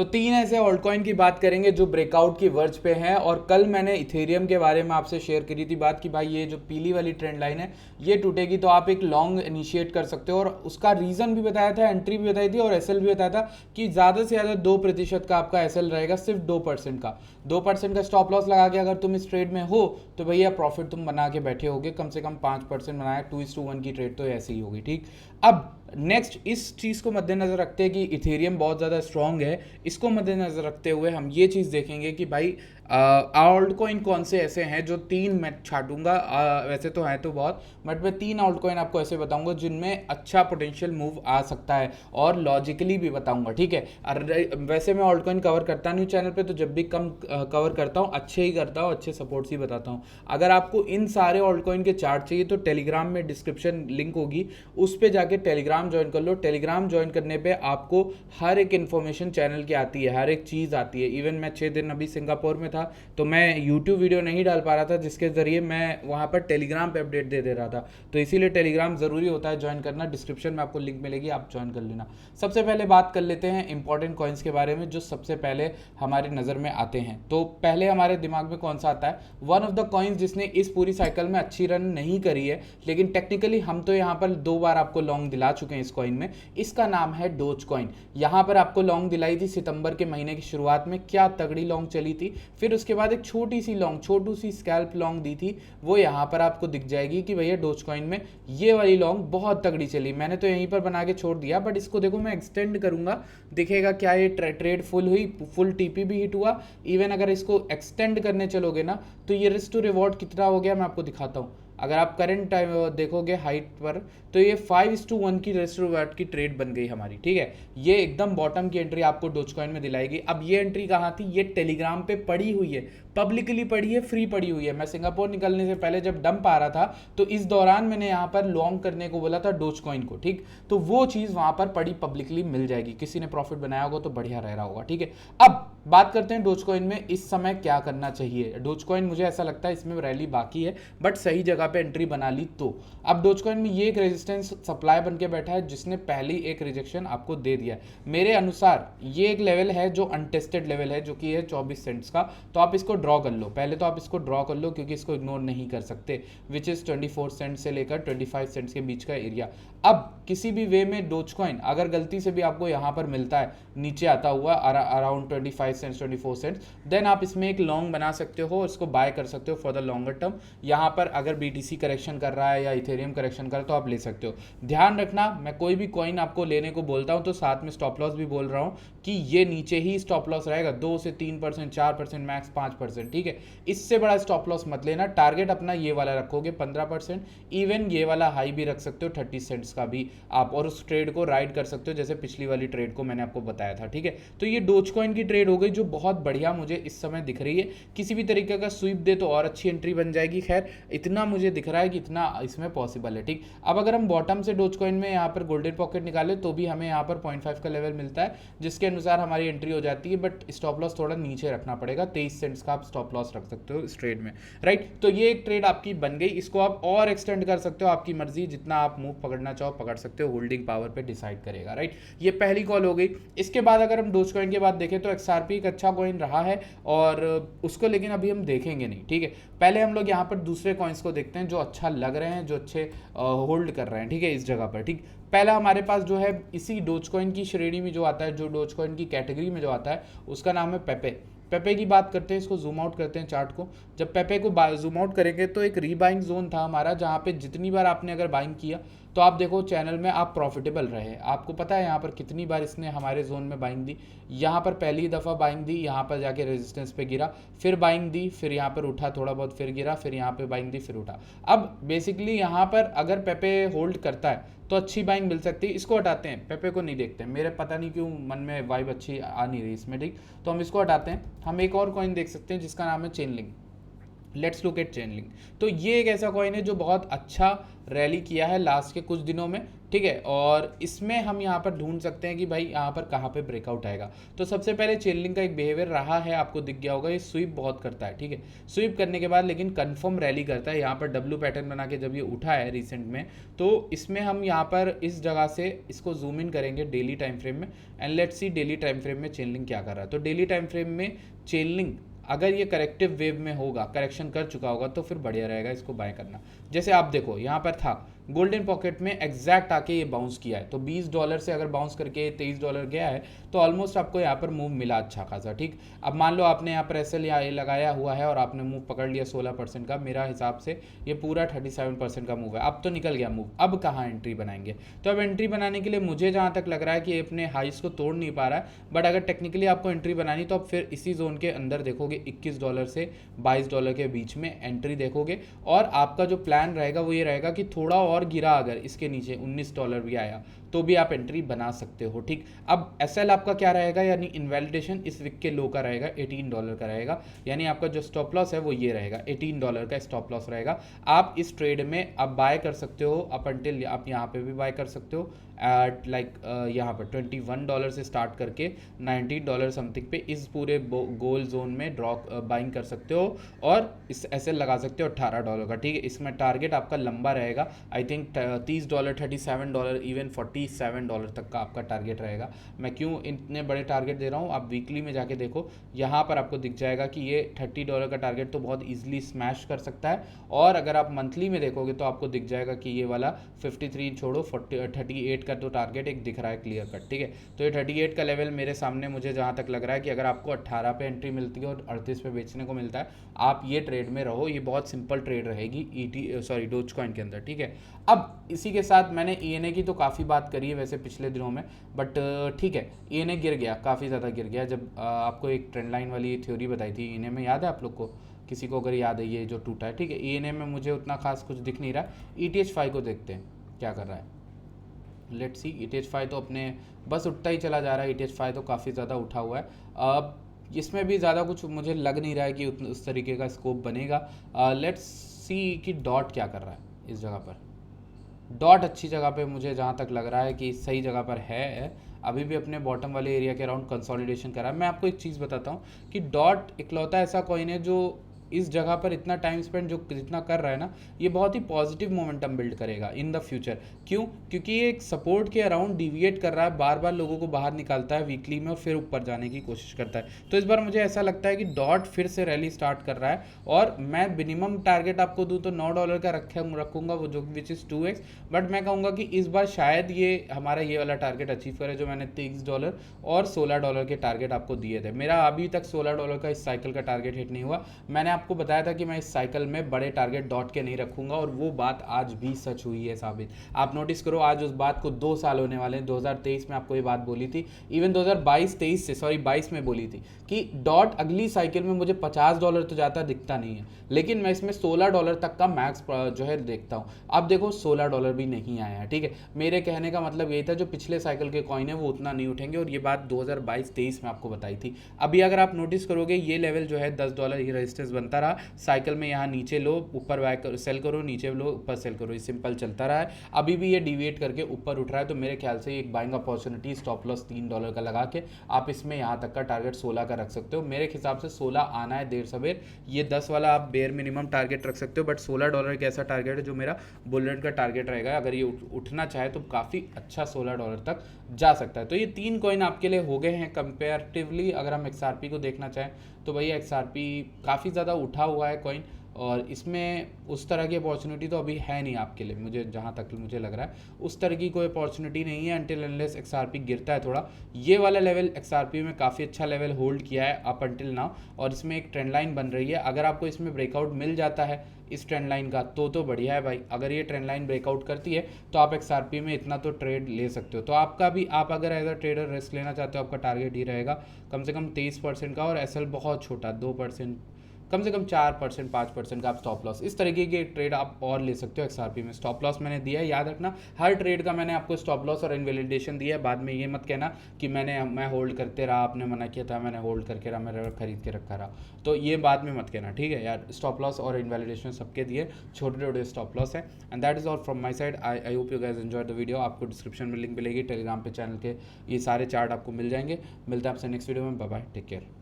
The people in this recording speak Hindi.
तो तीन ऐसे ऑल्ट कॉइन की बात करेंगे जो ब्रेकआउट की वर्ज पे हैं। और कल मैंने इथेरियम के बारे में आपसे शेयर करी थी बात कि भाई ये जो पीली वाली ट्रेंड लाइन है ये टूटेगी तो आप एक लॉन्ग इनिशिएट कर सकते हो, और उसका रीजन भी बताया था, एंट्री भी बताई थी और एसएल भी बताया था कि ज़्यादा से ज़्यादा 2% का आपका एसएल रहेगा, सिर्फ 2% का। 2% का स्टॉप लॉस लगा के अगर तुम इस ट्रेड में हो तो भैया प्रॉफिट तुम बना के बैठे होगे, कम से कम 5% बनाया। 2:1 की ट्रेड तो ऐसी ही होगी, ठीक। अब नेक्स्ट इस चीज़ को मद्देनजर रखते हैं कि इथेरियम बहुत ज़्यादा स्ट्रॉन्ग है, इसको मद्देनजर रखते हुए हम ये चीज़ देखेंगे कि भाई ऑल्ट कॉइन कौन से ऐसे हैं जो तीन मैं छाटूंगा। वैसे तो हैं तो बहुत, बट मैं तीन ऑल्ट कॉइन आपको ऐसे बताऊंगा जिनमें अच्छा पोटेंशियल मूव आ सकता है, और लॉजिकली भी बताऊंगा, ठीक है। वैसे मैं ऑल्ट कॉइन कवर करता नहीं चैनल पे, तो जब भी कम कवर करता हूँ अच्छे ही करता हूँ, अच्छे सपोर्ट्स ही बताता हूँ। अगर आपको इन सारे ऑल्ट कॉइन के चार्ट चाहिए तो टेलीग्राम में डिस्क्रिप्शन लिंक होगी, उस पर जाके टेलीग्राम ज्वाइन कर लो। टेलीग्राम ज्वाइन करने पे आपको हर एक इन्फॉर्मेशन चैनल की आती है, हर एक चीज़ आती है। इवन मैं 6 दिन अभी सिंगापुर में था तो मैं यूट्यूब वीडियो नहीं डाल पा रहा था, जिसके ज़रिए मैं वहाँ पर टेलीग्राम पे अपडेट दे रहा था, तो इसीलिए टेलीग्राम ज़रूरी होता है ज्वाइन करना। डिस्क्रिप्शन में आपको लिंक मिलेगी, आप ज्वाइन कर लेना। सबसे पहले बात कर लेते हैं इंपॉर्टेंट कॉइन्स के बारे में जो सबसे पहले हमारी नज़र में आते हैं। तो पहले हमारे दिमाग में कौन सा आता है? वन ऑफ द कॉइन्स जिसने इस पूरी साइकिल में अच्छी रन नहीं करी है, लेकिन टेक्निकली हम तो यहाँ पर 2 बार आपको लॉन्ग दिला चुके हैं इस कॉइन में। इसका नाम है डोज कॉइन। यहाँ पर आपको लॉन्ग दिलाई थी सितंबर के महीने की शुरुआत में, क्या तगड़ी लॉन्ग चली थी। फिर उसके बाद एक छोटी सी लॉन्ग, छोटू सी स्कैल्प लॉन्ग दी थी, वो यहाँ पर आपको दिख जाएगी कि भैया डोज कॉइन में ये वाली लॉन्ग बहुत तगड़ी चली। मैंने तो यहीं पर बना के छोड़ दिया, बट इसको देखो मैं एक्सटेंड करूंगा, दिखेगा क्या ये ट्रेड फुल हुई, फुल टीपी भी हिट हुआ। इवन अगर इसको एक्सटेंड करने चलोगे ना तो ये रिस्क टू रिवॉर्ड कितना हो गया मैं आपको दिखाता हूँ। अगर आप करंट टाइम देखोगे हाइट पर तो ये 5:1 की रिस्क टू रिवॉर्ड की ट्रेड बन गई हमारी, ठीक है। ये एकदम बॉटम की एंट्री आपको डोज कॉइन में दिलाएगी। अब ये एंट्री कहाँ थी? ये टेलीग्राम पे पड़ी हुई है, पब्लिकली पड़ी है, फ्री पड़ी हुई है। मैं सिंगापुर निकलने से पहले जब डंप आ रहा था तो इस दौरान मैंने यहाँ पर लॉन्ग करने को बोला था डोज कॉइन को, ठीक। तो वो चीज़ वहाँ पर पड़ी पब्लिकली मिल जाएगी, किसी ने प्रॉफिट बनाया होगा तो बढ़िया रह रहा होगा, ठीक है। अब बात करते हैं डोज कॉइन में इस समय क्या करना चाहिए। डोज कॉइन मुझे ऐसा लगता है इसमें रैली बाकी है, बट सही जगह पे एंट्री बना ली तो। अब डोज कॉइन में ये एक रेजिस्टेंस सप्लाई बन के बैठा है जिसने पहली एक रिजेक्शन आपको दे दिया है। मेरे अनुसार ये एक लेवल है जो अनटेस्टेड लेवल है, जो कि है 24 सेंट्स का। तो आप इसको ड्रॉ कर लो, पहले तो आप इसको ड्रॉ कर लो क्योंकि इसको इग्नोर नहीं कर सकते, विच इज़ 24 सेंट से लेकर 25 सेंट्स के बीच का एरिया। अब किसी भी वे में डोज कॉइन अगर गलती से भी आपको यहाँ पर मिलता है नीचे आता हुआ अराउंड 25 सेंट्स 24 सेंट्स, देन आप इसमें एक लॉन्ग बना सकते हो, इसको बाय कर सकते हो फॉर द लॉन्गर टर्म। यहाँ पर अगर बीटीसी करेक्शन कर रहा है या इथेरियम करेक्शन कर रहा है तो आप ले सकते हो। ध्यान रखना, मैं कोई भी कॉइन आपको लेने को बोलता हूँ तो साथ में स्टॉप लॉस भी बोल रहा हूँ कि ये नीचे ही स्टॉप लॉस रहेगा, 2 से 3%, 4%, मैक्स 5%, ठीक है। इससे बड़ा स्टॉप लॉस मत लेना। टारगेट अपना ये वाला रखोगे 15%, इवन ये वाला हाई भी रख सकते हो 30 सेंट्स का भी आप, और उस ट्रेड को राइड कर सकते हो जैसे पिछली वाली ट्रेड को मैंने आपको बताया था, ठीक है। तो ये डोज कॉइन की ट्रेड हो गई जो बहुत बढ़िया मुझे इस समय दिख रही है। किसी भी तरीके का स्वीप दे तो और अच्छी एंट्री बन जाएगी। खैर इतना मुझे दिख रहा है कि इतना इसमें पॉसिबल है, ठीक। अब अगर हम बॉटम से डोज कॉइन में यहाँ पर गोल्डन पॉकेट निकाले तो भी हमें यहाँ पर 0.5 का लेवल मिलता है जिसके अनुसार हमारी एंट्री हो जाती है, बट स्टॉप लॉस थोड़ा नीचे रखना पड़ेगा। 23 सेंट्स का आप स्टॉप लॉस रख सकते हो इस ट्रेड में, राइट। तो ये एक ट्रेड आपकी बन गई, इसको आप और एक्सटेंड कर सकते हो, आपकी मर्जी, जितना आप मूव पकड़ना चाहो पकड़ सकते हो, होल्डिंग पावर पे डिसाइड करेगा, राइट। ये पहली कॉल हो गई। इसके बाद अगर हम डोज कॉइन के बाद देखें तो एक्सआरपी एक अच्छा कॉइन रहा है और उसको लेकिन अभी हम देखेंगे नहीं, ठीक है। पहले हम लोग यहाँ पर दूसरे कॉइन्स को देखते हैं जो अच्छा लग रहे हैं, जो अच्छे होल्ड कर रहे हैं, ठीक है, इस जगह पर, ठीक। पहला हमारे पास जो है इसी डोज कॉइन की श्रेणी में जो आता है, जो डोज कॉइन की कैटेगरी में जो आता है, उसका नाम है पेपे। पेपे की बात करते हैं, इसको जूम आउट करते हैं चार्ट को। जब पेपे को जूम आउट करेंगे तो एक रीबाइंग जोन था हमारा, जहाँ पे जितनी बार आपने अगर बाइंग किया तो आप देखो चैनल में आप प्रॉफिटेबल रहे। आपको पता है यहाँ पर कितनी बार इसने हमारे जोन में बाइंग दी। यहाँ पर पहली दफ़ा बाइंग दी, यहाँ पर जाके रेजिस्टेंस पे गिरा, फिर बाइंग दी, फिर यहाँ पर उठा थोड़ा बहुत, फिर गिरा, फिर यहाँ पे बाइंग दी, फिर उठा। अब बेसिकली यहाँ पर अगर पेपे होल्ड करता है तो अच्छी बाइंग मिल सकती है। इसको हटाते हैं, पेपे को नहीं देखते हैं, मेरे पता नहीं क्यों मन में वाइब अच्छी आ नहीं रही इसमें, ठीक। तो हम इसको हटाते हैं। हम एक और कॉइन देख सकते हैं जिसका नाम है Chainlink. Let's look at Chainlink. तो ये एक ऐसा कॉइन है जो बहुत अच्छा रैली किया है लास्ट के कुछ दिनों में, ठीक है। और इसमें हम यहाँ पर ढूंढ सकते हैं कि भाई यहाँ पर कहाँ पे ब्रेकआउट आएगा। तो सबसे पहले चेनलिंग का एक बिहेवियर रहा है, आपको दिख गया होगा, ये स्वीप बहुत करता है, ठीक है। स्वीप करने के बाद लेकिन कंफर्म रैली करता है। यहाँ पर डब्ल्यू पैटर्न बना के जब ये उठा है रिसेंट में, तो इसमें हम यहाँ पर इस जगह से इसको जूम इन करेंगे डेली टाइम फ्रेम में, and let's see daily time frame में चेनलिंग क्या कर रहा है। तो डेली टाइम फ्रेम में चेनलिंग अगर ये करेक्टिव वेव में होगा, करेक्शन कर चुका होगा, तो फिर बढ़िया रहेगा इसको बाय करना। जैसे आप देखो यहाँ पर था गोल्डन पॉकेट में एग्जैक्ट आके ये बाउंस किया है, तो $20 से अगर बाउंस करके $23 गया है तो ऑलमोस्ट आपको यहाँ पर मूव मिला अच्छा खासा, ठीक। अब मान लो आपने यहाँ पर एसएल लगाया हुआ है और आपने मूव पकड़ लिया 16% का, मेरा हिसाब से ये पूरा 37% का मूव है, अब तो निकल गया मूव। अब कहाँ एंट्री बनाएंगे? तो अब एंट्री बनाने के लिए मुझे जहाँ तक लग रहा है कि ये अपने हाइस को तोड़ नहीं पा रहा है, बट अगर टेक्निकली आपको एंट्री बनानी तो अब फिर इसी जोन के अंदर देखोगे, $21 से $22 के बीच में एंट्री देखोगे। और आपका जो प्लान रहेगा वो ये रहेगा कि थोड़ा और गिरा अगर इसके नीचे $19 भी आया तो भी आप एंट्री बना सकते हो, ठीक। अब एसएल आपका क्या रहेगा, यानी इनवैलिडेशन इस वीक के लो का रहेगा, $18 का रहेगा, यानी आपका जो स्टॉप लॉस है वो ये रहेगा, $18 का स्टॉप लॉस रहेगा। आप इस ट्रेड में आप बाय कर सकते हो अप अंटिल, आप यहाँ पे भी बाय कर सकते हो एट लाइक यहाँ पर $21 से स्टार्ट करके $19 समथिंग पे इस पूरे गोल जोन में ड्रॉ बाइंग कर सकते हो, और इस एसएल लगा सकते हो $18 का, ठीक है। इसमें टारगेट आपका लंबा रहेगा, आई थिंक $30, $37, इवन $47 तक का आपका टारगेट रहेगा। मैं क्यों इतने बड़े टारगेट दे रहा हूँ, आप वीकली में जाके देखो, यहाँ पर आपको दिख जाएगा कि ये $30 का टारगेट तो बहुत ईजिली स्मैश कर सकता है। और अगर आप मंथली में देखोगे तो आपको दिख जाएगा कि ये वाला 53 छोड़ो 38 का तो टारगेट एक दिख रहा है क्लियर कट, ठीक है। तो ये 38 का लेवल मेरे सामने, मुझे जहाँ तक लग रहा है कि अगर आपको 18 पे एंट्री मिलती है और 38 पे बेचने को मिलता है, आप ये ट्रेड में रहो, ये बहुत सिंपल ट्रेड रहेगी डोज कॉइन के अंदर, ठीक है। अब इसी के साथ मैंने ईएनए की तो काफ़ी बात करी है वैसे पिछले दिनों में, बट ठीक है, ईएनए गिर गया, काफ़ी ज़्यादा गिर गया। जब आपको एक ट्रेंड लाइन वाली थ्योरी बताई थी ईएनए में, याद है आप लोग को, किसी को अगर याद है ये जो टूटा है, ठीक है। ईएनए में मुझे उतना खास कुछ दिख नहीं रहा। ETH5 को देखते हैं क्या कर रहा है, लेट्स सी। ETH5 तो अपने बस उठता ही चला जा रहा है, ETH5 तो काफ़ी ज़्यादा उठा हुआ है। अब इसमें भी ज़्यादा कुछ मुझे लग नहीं रहा है कि उस तरीके का स्कोप बनेगा। लेट्स सी कि डॉट क्या कर रहा है इस जगह पर। डॉट अच्छी जगह पे मुझे जहाँ तक लग रहा है कि सही जगह पर है, अभी भी अपने बॉटम वाले एरिया के अराउंड कंसोलिडेशन कर रहा है। मैं आपको एक चीज़ बताता हूँ कि डॉट इकलौता ऐसा कॉइन है जो इस जगह पर इतना टाइम स्पेंड जो जितना कर रहा है ना, ये बहुत ही पॉजिटिव मोमेंटम बिल्ड करेगा इन द फ्यूचर। क्यों? क्योंकि ये एक सपोर्ट के अराउंड डिविएट कर रहा है, बार बार लोगों को बाहर निकालता है वीकली में और फिर ऊपर जाने की कोशिश करता है। तो इस बार मुझे ऐसा लगता है कि डॉट फिर से रैली स्टार्ट कर रहा है, और मैं मिनिमम टारगेट आपको दूँ तो $9 का रखूँगा, वो जो विच इज़ 2x। बट मैं कहूँगा कि इस बार शायद ये हमारा ये वाला टारगेट अचीव करे जो मैंने $23 और $16 के टारगेट आपको दिए थे। मेरा अभी तक $16 का इस साइकिल का टारगेट हिट नहीं हुआ। मैंने आपको बताया था कि मैं इस साइकिल में बड़े टारगेट डॉट के नहीं रखूंगा, और वो बात आज भी सच हुई है साबित। आप नोटिस करो, आज उस बात को 2 साल होने वाले हैं। 2023 में आपको ये बात बोली थी, इवन 22 में बोली थी कि डॉट अगली साइकिल में मुझे $50 तो जाता दिखता नहीं है, लेकिन मैं इसमें $16 तक का मैक्स जो है देखता हूँ। अब देखो $16 भी नहीं आया है, ठीक है। मेरे कहने का मतलब यही था, जो पिछले साइकिल के कॉइन है वो उतना नहीं उठेंगे, और ये बात 2022-23 में आपको बताई थी। अभी अगर आप नोटिस करोगे, ये लेवल जो है $10 ही रेजिस्टेंस बनता रहा साइकिल में, यहाँ नीचे लो ऊपर बाय सेल करो, नीचे लो ऊपर सेल करो, ये सिंपल चलता रहा है। अभी भी ये डिविएट करके ऊपर उठ रहा है, तो मेरे ख्याल से एक बाइंग अपॉर्चुनिटी, स्टॉप लॉस $3 का लगा के आप इसमें यहाँ तक का टारगेट 16 का रख सकते हो। मेरे हिसाब से 16 आना है देर सवेर। ये 10 वाला आप बेयर मिनिमम टारगेट रख सकते हो, बट $16 एक ऐसा टारगेट है जो मेरा बुलेट का टारगेट रहेगा। अगर ये उठना चाहे तो काफ़ी अच्छा $16 तक जा सकता है। तो ये 3 कॉइन आपके लिए हो गए हैं कंपेरेटिवली। अगर हम XRP को देखना चाहें तो भैया XRP काफ़ी ज़्यादा उठा हुआ है कॉइन, और इसमें उस तरह की अपॉर्चुनिटी तो अभी है नहीं आपके लिए, मुझे जहाँ तक मुझे लग रहा है उस तरह की कोई अपॉर्चुनिटी नहीं है अनटिल अनलेस XRP गिरता है थोड़ा। ये वाला लेवल XRP में काफ़ी अच्छा लेवल होल्ड किया है अप अनटिल नाउ, और इसमें एक ट्रेंड लाइन बन रही है। अगर आपको इसमें ब्रेकआउट मिल जाता है इस ट्रेंड लाइन का तो बढ़िया है भाई। अगर ये ट्रेंड लाइन ब्रेकआउट करती है तो आप XRP में इतना तो ट्रेड ले सकते हो। तो आपका भी, आप अगर एज अ ट्रेडर रिस्क लेना चाहते हो, आपका टारगेट ही रहेगा कम से कम 23% का, और SL बहुत छोटा 2%, कम से कम 4% 5% का आप स्टॉप लॉस, इस तरीके की ट्रेड आप और ले सकते हो XRP में। स्टॉप लॉस मैंने दिया है, याद रखना हर ट्रेड का मैंने आपको स्टॉप लॉस और इनवैलिडेशन दिया है। बाद में ये मत कहना कि मैं होल्ड करते रहा, आपने मना किया था, मैंने होल्ड करके रहा, मैंने खरीद के रखा रहा, तो ये बाद में मत कहना, ठीक है यार। स्टॉप लॉस और इनवैलिडेशन सबके दिए, छोटे छोटे स्टॉप लॉस है। And that is all from my side. I hope you guys enjoy the video. आपको डिस्क्रिप्शन में लिंक मिलेगी टेलीग्राम पे, चैनल के ये सारे चार्ट आपको मिल जाएंगे। मिलते हैं आपसे नेक्स्ट वीडियो में, बाय बाय, टेक केयर।